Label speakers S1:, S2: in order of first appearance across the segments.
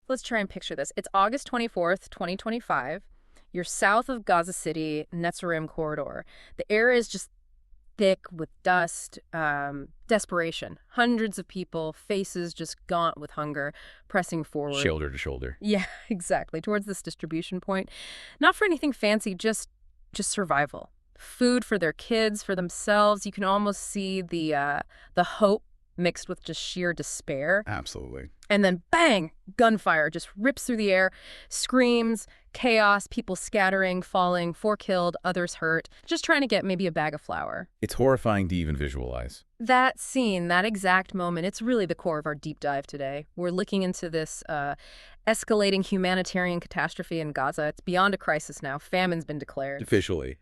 S1: Let's try and picture this. It's August 24th, 2025. You're south of Gaza City, Netzarim corridor. The air is just thick with dust, desperation. Hundreds of people, faces just gaunt with hunger, pressing forward.
S2: Shoulder to shoulder.
S1: Yeah, exactly. Towards this distribution point. Not for anything fancy, just survival. Food for their kids, for themselves. You can almost see the hope mixed with just sheer despair.
S2: Absolutely.
S1: And then bang, gunfire just rips through the air, screams, chaos, people scattering, falling, 4 killed, others hurt, just trying to get maybe a bag of flour.
S2: It's horrifying to even visualize.
S1: That scene, that exact moment, it's really the core of our deep dive today. We're looking into this escalating humanitarian catastrophe in Gaza. It's beyond a crisis now. Famine's been declared.
S2: Officially.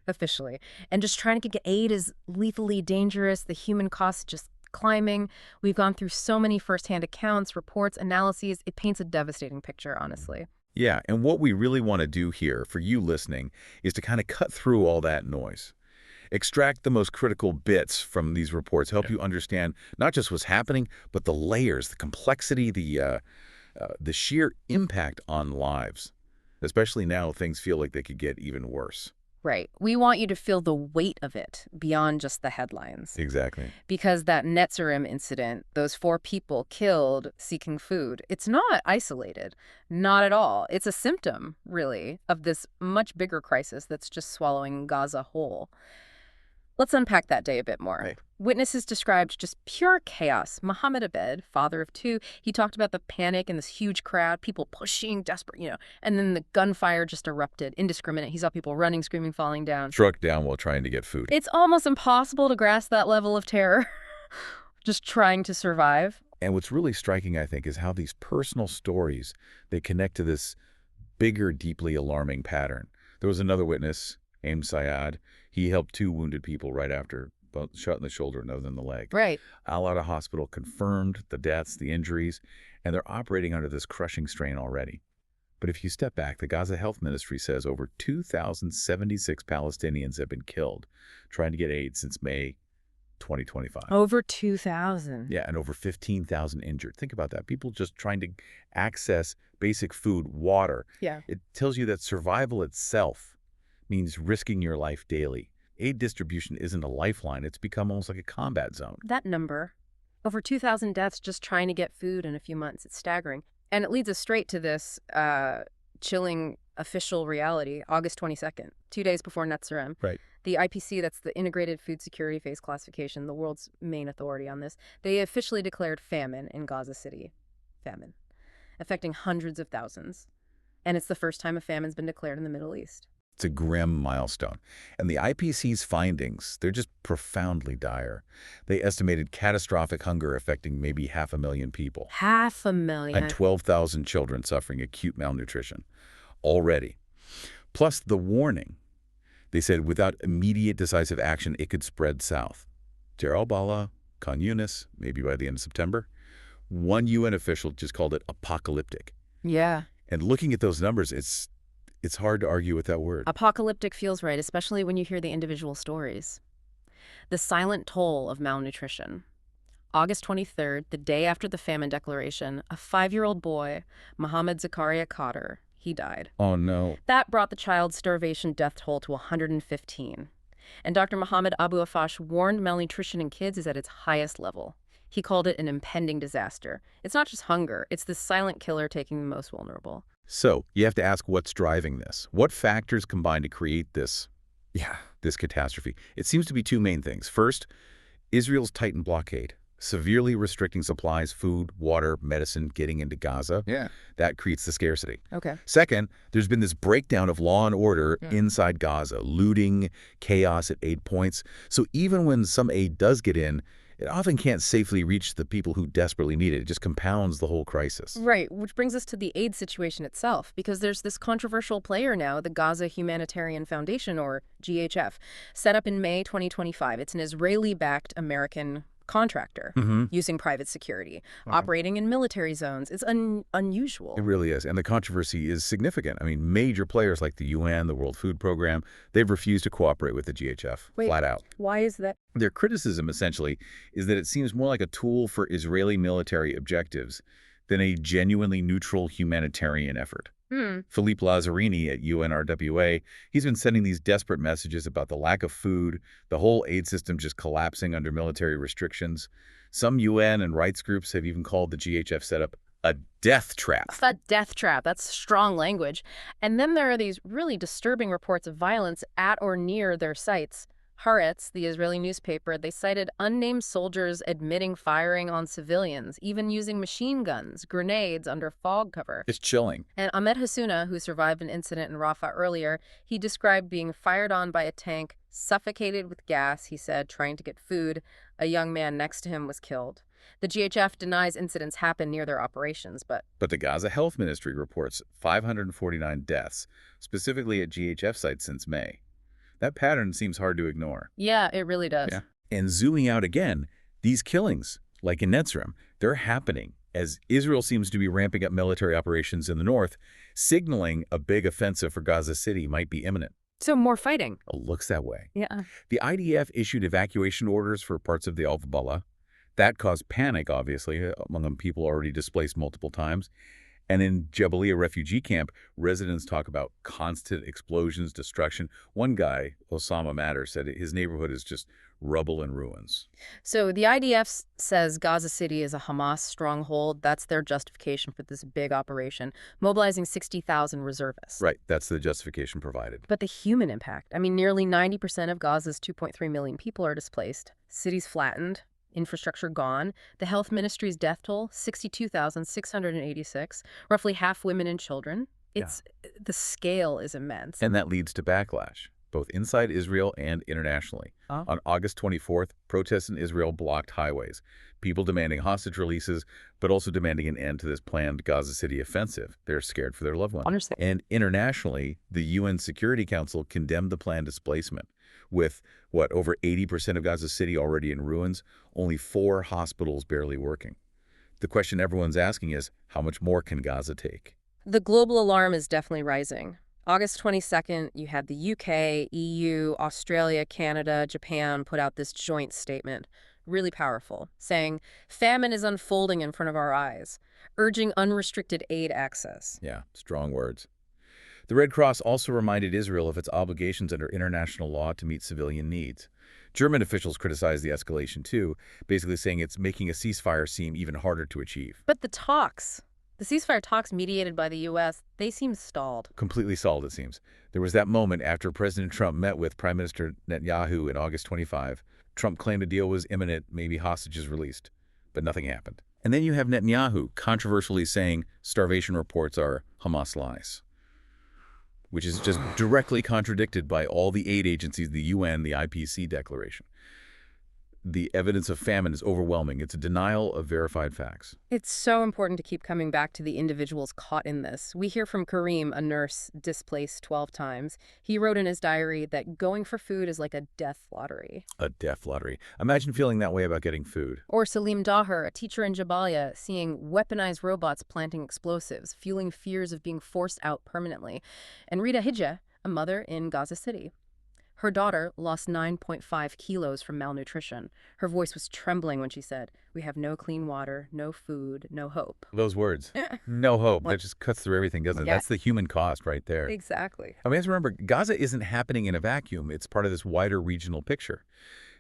S1: And just trying to get aid is lethally dangerous. The human cost just climbing. We've gone through so many firsthand accounts, reports, analyses. It paints a devastating picture, honestly.
S2: Yeah, and what we really want to do here for you listening is to kind of cut through all that noise. Extract the most critical bits from these reports, help you understand not just what's happening, but the layers, the complexity, the sheer impact on lives. Especially now, things feel like they could get even worse.
S1: Right. We want you to feel the weight of it beyond just the headlines.
S2: Exactly.
S1: Because that Netzarim incident, those 4 people killed seeking food, it's not isolated. Not at all. It's a symptom, really, of this much bigger crisis that's just swallowing Gaza whole. Let's unpack that day a bit more.
S2: Right.
S1: Witnesses described just pure chaos. Mohammed Abed, father of 2, he talked about the panic and this huge crowd, people pushing, desperate, and then the gunfire just erupted, indiscriminate. He saw people running, screaming, falling down.
S2: Struck down while trying to get food.
S1: It's almost impossible to grasp that level of terror, just trying to survive.
S2: And what's really striking, I think, is how these personal stories, they connect to this bigger, deeply alarming pattern. There was another witness, Aim Syed. He helped 2 wounded people right after, both shot in the shoulder, another in the leg.
S1: Right.
S2: Al-Ada Hospital confirmed the deaths, the injuries, and they're operating under this crushing strain already. But if you step back, the Gaza Health Ministry says over 2,076 Palestinians have been killed trying to get aid since May 2025.
S1: Over 2,000.
S2: Yeah, and over 15,000 injured. Think about that. People just trying to access basic food, water.
S1: Yeah.
S2: It tells you that survival itself means risking your life daily. Aid distribution isn't a lifeline. It's become almost like a combat zone.
S1: That number, over 2,000 deaths just trying to get food in a few months. It's staggering. And it leads us straight to this chilling official reality, August 22nd, 2 days before Netzarim.
S2: Right.
S1: The IPC, that's the Integrated Food Security Phase Classification, the world's main authority on this, they officially declared famine in Gaza City. Famine. Affecting hundreds of thousands. And it's the first time a famine's been declared in the Middle East.
S2: It's a grim milestone. And the IPC's findings, they're just profoundly dire. They estimated catastrophic hunger affecting maybe 500,000 people.
S1: 500,000.
S2: And 12,000 children suffering acute malnutrition already. Plus the warning. They said without immediate decisive action, it could spread south. Deir al-Balah, Khan Yunis, maybe by the end of September. One UN official just called it apocalyptic.
S1: Yeah.
S2: And looking at those numbers, it's hard to argue with that word.
S1: Apocalyptic feels right, especially when you hear the individual stories. The silent toll of malnutrition. August 23rd, the day after the famine declaration, a 5-year-old boy, Mohammed Zakaria Khader, he died.
S2: Oh, no.
S1: That brought the child's starvation death toll to 115. And Dr. Mohammed Abu Afash warned malnutrition in kids is at its highest level. He called it an impending disaster. It's not just hunger, it's the silent killer taking the most vulnerable.
S2: So you have to ask what's driving this. What factors combine to create this catastrophe? It seems to be 2 main things. First, Israel's tightened blockade, severely restricting supplies, food, water, medicine getting into Gaza.
S3: Yeah.
S2: That creates the scarcity.
S1: Okay.
S2: Second, there's been this breakdown of law and order inside Gaza, looting, chaos at aid points. So even when some aid does get in, it often can't safely reach the people who desperately need it. It just compounds the whole crisis.
S1: Right, which brings us to the aid situation itself, because there's this controversial player now, the Gaza Humanitarian Foundation, or GHF, set up in May 2025. It's an Israeli-backed American contractor using private security, operating in military zones. It's unusual.
S2: It really is. And the controversy is significant. I mean, major players like the UN, the World Food Program, they've refused to cooperate with the GHF, flat out.
S1: Why is that?
S2: Their criticism, essentially, is that it seems more like a tool for Israeli military objectives than a genuinely neutral humanitarian effort.
S1: Hmm.
S2: Philippe Lazzarini at UNRWA, he's been sending these desperate messages about the lack of food, the whole aid system just collapsing under military restrictions. Some UN and rights groups have even called the GHF setup a death trap.
S1: A death trap. That's strong language. And then there are these really disturbing reports of violence at or near their sites. Haaretz, the Israeli newspaper, they cited unnamed soldiers admitting firing on civilians, even using machine guns, grenades under fog cover.
S2: It's chilling.
S1: And Ahmed Hassouna, who survived an incident in Rafah earlier, he described being fired on by a tank, suffocated with gas, he said, trying to get food. A young man next to him was killed. The GHF denies incidents happen near their operations, but
S2: the Gaza Health Ministry reports 549 deaths, specifically at GHF sites since May. That pattern seems hard to ignore.
S1: yeah, it really does.
S2: Yeah. And zooming out again, these killings, like in Netzarim, they're happening as Israel seems to be ramping up military operations in the north, signaling a big offensive for Gaza City might be imminent.
S1: So more fighting.
S2: It looks that way.
S1: Yeah.
S2: The IDF issued evacuation orders for parts of the Al-Bala. That caused panic, obviously, among people already displaced multiple times. And in Jabalia refugee camp, residents talk about constant explosions, destruction. One guy, Osama Matter, said his neighborhood is just rubble and ruins.
S1: So the IDF says Gaza City is a Hamas stronghold. That's their justification for this big operation, mobilizing 60,000 reservists.
S2: Right, that's the justification provided.
S1: But the human impact, I mean, nearly 90% of Gaza's 2.3 million people are displaced. Cities flattened. Infrastructure gone. The health ministry's death toll, 62,686, roughly half women and children. The scale is immense.
S2: And that leads to backlash, both inside Israel and internationally. On August 24th, protests in Israel blocked highways, people demanding hostage releases, but also demanding an end to this planned Gaza City offensive. They're scared for their loved ones.
S1: Understand.
S2: And internationally, the UN Security Council condemned the planned displacement. With, over 80% of Gaza City already in ruins, only 4 hospitals barely working. The question everyone's asking is, how much more can Gaza take?
S1: The global alarm is definitely rising. August 22nd, you had the UK, EU, Australia, Canada, Japan put out this joint statement, really powerful, saying, famine is unfolding in front of our eyes, urging unrestricted aid access.
S2: Yeah, strong words. The Red Cross also reminded Israel of its obligations under international law to meet civilian needs. German officials criticized the escalation too, basically saying it's making a ceasefire seem even harder to achieve.
S1: But the ceasefire talks mediated by the U.S., they seem stalled.
S2: Completely stalled, it seems. There was that moment after President Trump met with Prime Minister Netanyahu in August 25. Trump claimed a deal was imminent, maybe hostages released. But nothing happened. And then you have Netanyahu controversially saying starvation reports are Hamas lies, which is just directly contradicted by all the aid agencies, the UN, the IPC declaration. The evidence of famine is overwhelming. It's a denial of verified facts.
S1: It's so important to keep coming back to the individuals caught in this. We hear from Kareem, a nurse displaced 12 times. He wrote in his diary that going for food is like a death lottery.
S2: A death lottery. Imagine feeling that way about getting food.
S1: Or Salim Daher, a teacher in Jabalia, seeing weaponized robots planting explosives, fueling fears of being forced out permanently. And Rita Hijja, a mother in Gaza City. Her daughter lost 9.5 kilos from malnutrition. Her voice was trembling when she said, "We have no clean water, no food, no hope."
S2: Those words. No hope. That just cuts through everything, doesn't it?
S1: Yeah.
S2: That's the human cost right there.
S1: Exactly.
S2: I mean, let's remember, Gaza isn't happening in a vacuum. It's part of this wider regional picture.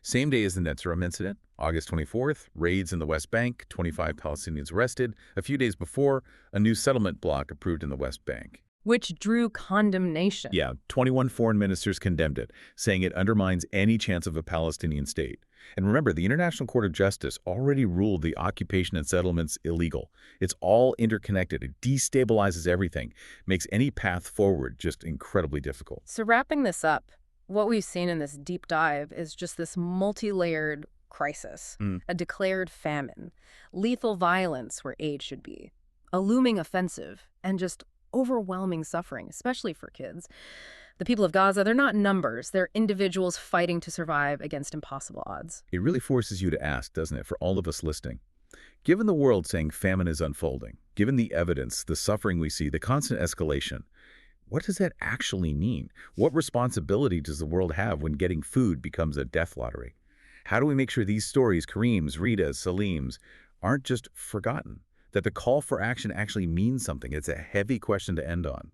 S2: Same day as the Netzarim incident, August 24th, raids in the West Bank, 25 Palestinians arrested. A few days before, a new settlement block approved in the West Bank.
S1: Which drew condemnation.
S2: Yeah, 21 foreign ministers condemned it, saying it undermines any chance of a Palestinian state. And remember, the International Court of Justice already ruled the occupation and settlements illegal. It's all interconnected. It destabilizes everything, makes any path forward just incredibly difficult.
S1: So wrapping this up, what we've seen in this deep dive is just this multi-layered crisis, a declared famine, lethal violence where aid should be, a looming offensive, and just overwhelming suffering, especially for kids. The people of Gaza, they're not numbers. They're individuals fighting to survive against impossible odds.
S2: It really forces you to ask, doesn't it, for all of us listening? Given the world saying famine is unfolding, given the evidence, the suffering we see, the constant escalation, what does that actually mean? What responsibility does the world have when getting food becomes a death lottery? How do we make sure these stories, Kareem's, Rita's, Salim's, aren't just forgotten? that the call for action actually means something. It's a heavy question to end on.